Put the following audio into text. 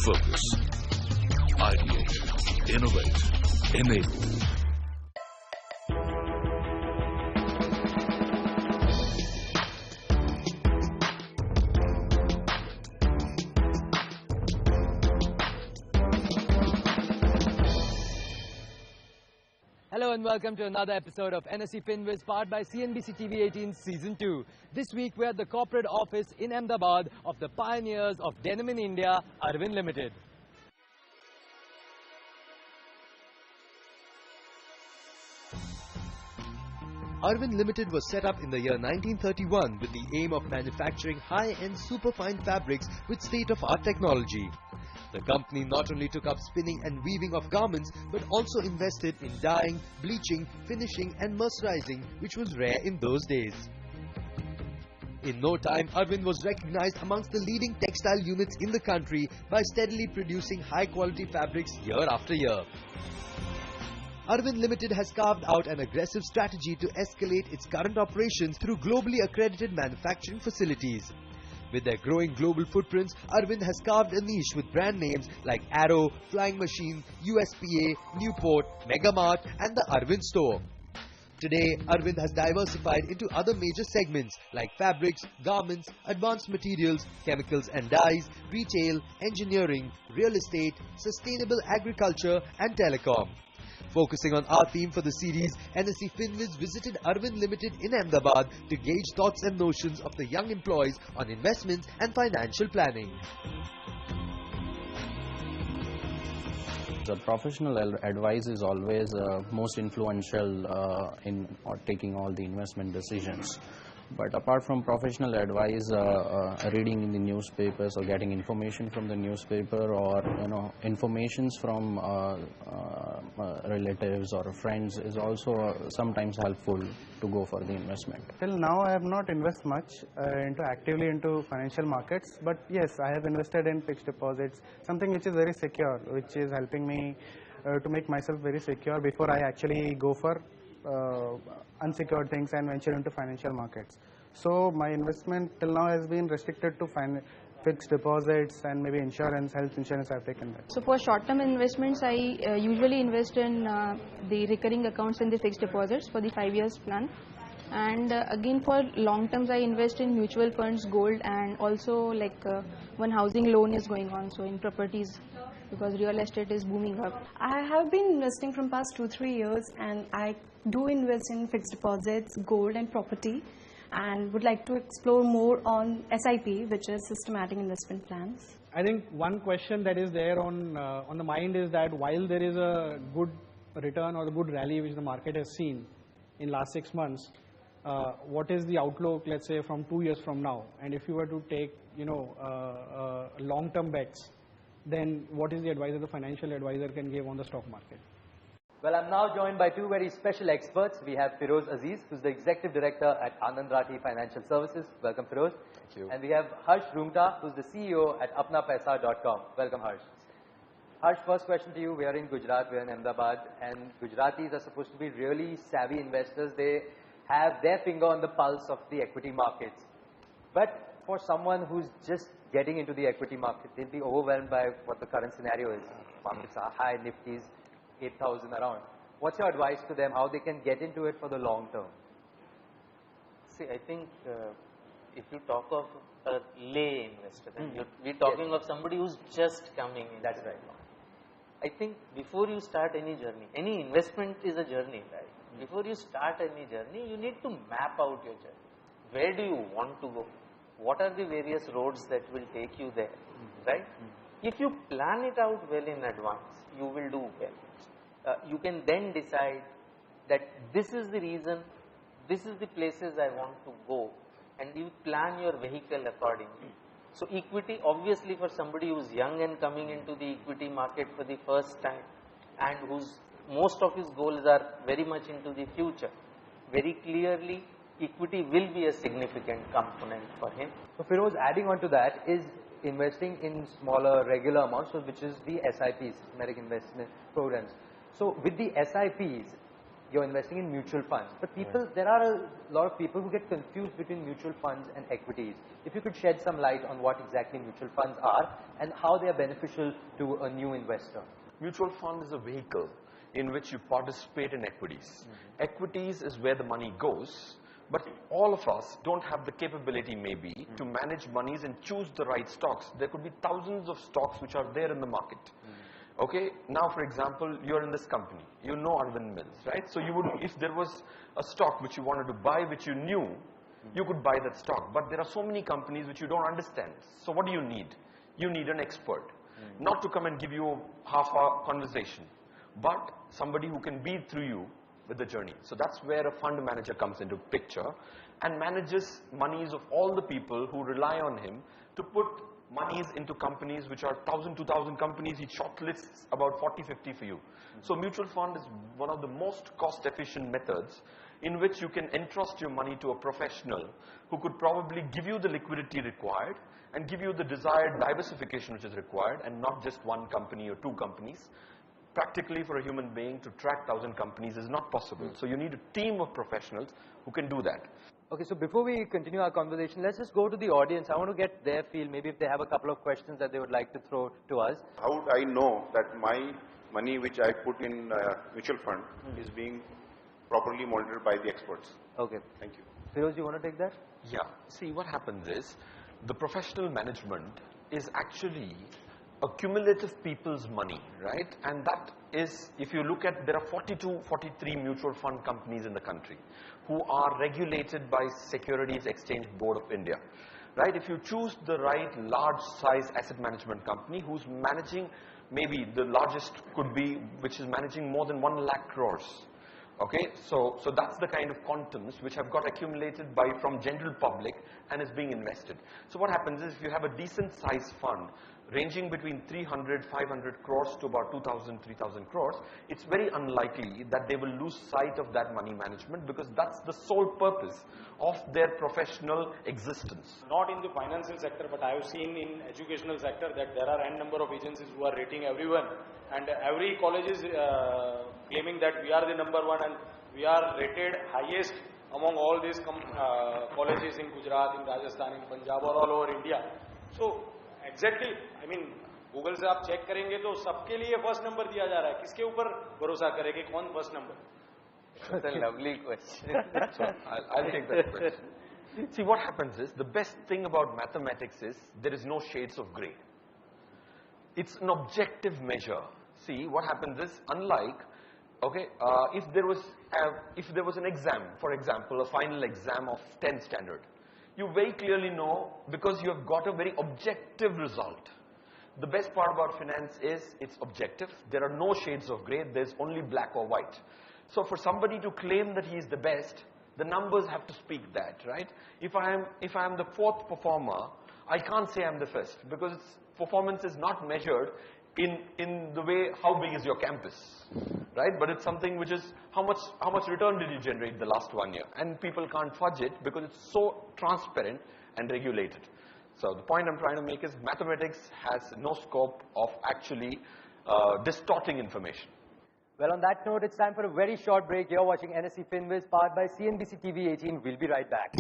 Focus. Ideate. Innovate. Enable. Hello and welcome to another episode of NSE FinWiz, powered by CNBC TV 18 Season 2. This week we're at the corporate office in Ahmedabad of the pioneers of denim in India, Arvind Limited. Arvind Limited was set up in the year 1931 with the aim of manufacturing high-end superfine fabrics with state-of-art technology. The company not only took up spinning and weaving of garments, but also invested in dyeing, bleaching, finishing and mercerizing, which was rare in those days. In no time, Arvind was recognized amongst the leading textile units in the country by steadily producing high-quality fabrics year after year. Arvind Limited has carved out an aggressive strategy to escalate its current operations through globally accredited manufacturing facilities. With their growing global footprints, Arvind has carved a niche with brand names like Arrow, Flying Machine, USPA, Newport, Megamart and the Arvind Store. Today, Arvind has diversified into other major segments like fabrics, garments, advanced materials, chemicals and dyes, retail, engineering, real estate, sustainable agriculture and telecom. Focusing on our theme for the series, NSE FinWiz visited Arvind Limited in Ahmedabad to gauge thoughts and notions of the young employees on investments and financial planning. The professional advice is always most influential in taking all the investment decisions. But apart from professional advice, reading in the newspapers or getting information from the newspaper, or informations from relatives or friends is also sometimes helpful to go for the investment. Till now, I have not invested much actively into financial markets, but yes, I have invested in fixed deposits, something which is very secure, which is helping me to make myself very secure before I actually go for unsecured things and venture into financial markets. So my investment till now has been restricted to fixed deposits and maybe insurance, health insurance I have taken that. So for short-term investments, I usually invest in the recurring accounts and the fixed deposits for the 5 years plan. And again, for long terms, I invest in mutual funds, gold, and also like one housing loan is going on, so in properties, because real estate is booming up. I have been investing from past 2-3 years, and I do invest in fixed deposits, gold and property, and would like to explore more on SIP, which is systematic investment plans. I think one question that is there on the mind is that while there is a good return or a good rally which the market has seen in last 6 months, what is the outlook, let's say, from 2 years from now? And if you were to take long-term bets, then what is the advice that the financial advisor can give on the stock market? Well, I'm now joined by two very special experts. We have Feroz Aziz, who's the Executive Director at Anand Rathi Financial Services. Welcome, Feroz. Thank you. And we have Harsh Rungta, who's the CEO at apnapaisa.com. Welcome, Harsh. Harsh, first question to you. We are in Gujarat, we are in Ahmedabad, and Gujaratis are supposed to be really savvy investors. They have their finger on the pulse of the equity markets. But for someone who's just getting into the equity market, they'll be overwhelmed by what the current scenario is. Markets are high, Nifty's 8,000 around. What's your advice to them, how they can get into it for the long term? See, I think if you talk of a lay investor, then we're talking of somebody who's just coming in. That's right. I think before you start any journey, any investment is a journey, right? Before you start any journey, you need to map out your journey. Where do you want to go? What are the various roads that will take you there, right? If you plan it out well in advance, you will do well. You can then decide that this is the reason, this is the places I want to go, and you plan your vehicle accordingly. So equity, obviously, for somebody who's young and coming into the equity market for the first time, and whose most of his goals are very much into the future, very clearly equity will be a significant component for him. So Feroz, adding on to that is investing in smaller regular amounts, which is the SIPs, systematic investment programs. So with the SIPs, you're investing in mutual funds. But people, there are a lot of people who get confused between mutual funds and equities. If you could shed some light on what exactly mutual funds are and how they are beneficial to a new investor. Mutual fund is a vehicle in which you participate in equities. Equities is where the money goes, but all of us don't have the capability maybe to manage monies and choose the right stocks. There could be thousands of stocks which are there in the market. Okay, now for example, you're in this company, you know Arvind Mills, right? So you would, if there was a stock which you wanted to buy, which you knew, you could buy that stock. But there are so many companies which you don't understand. So what do you need? You need an expert. Not to come and give you a half-hour conversation, but somebody who can be through you with the journey. So that's where a fund manager comes into picture and manages monies of all the people who rely on him to put monies into companies which are 1,000, 2,000 companies. He shortlists about 40, 50 for you. So mutual fund is one of the most cost-efficient methods in which you can entrust your money to a professional who could probably give you the liquidity required and give you the desired diversification which is required, and not just one company or two companies. Practically for a human being to track 1,000 companies is not possible. So you need a team of professionals who can do that. Okay, so before we continue our conversation, let's just go to the audience. I want to get their feel, maybe if they have a couple of questions that they would like to throw to us. How would I know that my money which I put in mutual fund is being properly monitored by the experts? Okay. Thank you. Feroz, you want to take that? Yeah. See, what happens is, the professional management is actually a cumulative people's money, right? And that is, if you look at, there are 42, 43 mutual fund companies in the country who are regulated by Securities Exchange Board of India, right? If you choose the right large size asset management company who's managing, maybe the largest could be, which is managing more than 1 lakh crores. Okay, so that's the kind of quantums which have got accumulated from general public and is being invested. So what happens is, if you have a decent size fund ranging between 300, 500 crores to about 2,000, 3,000 crores, it's very unlikely that they will lose sight of that money management, because that's the sole purpose of their professional existence. Not in the financial sector, but I have seen in educational sector that there are n number of agencies who are rating everyone, and every college is claiming that we are the number one and we are rated highest among all these colleges in Gujarat, in Rajasthan, in Punjab, or all over India. So exactly, I mean, Google से आप check करेंगे तो सबके लिए first number दिया जा रहा है. किसके ऊपर भरोसा करें कि कौन first number? That's a lovely question. So I'll take that question. See, what happens is, the best thing about mathematics is there is no shades of gray. It's an objective measure. See, what happens is, unlike, okay, if there was an exam, for example, a final exam of 10th standard, you very clearly know, because you have got a very objective result. The best part about finance is it's objective. There are no shades of gray. There's only black or white. So for somebody to claim that he is the best, the numbers have to speak that, right? If I am the 4th performer, I can't say I'm the 1st, because performance is not measured in the way how big is your campus, right? But it's something which is how much return did you generate the last 1 year, and people can't fudge it because it's so transparent and regulated. So the point I'm trying to make is, mathematics has no scope of actually distorting information. Well, on that note, it's time for a very short break. You're watching NSE FinWiz, powered by CNBC TV 18. We'll be right back.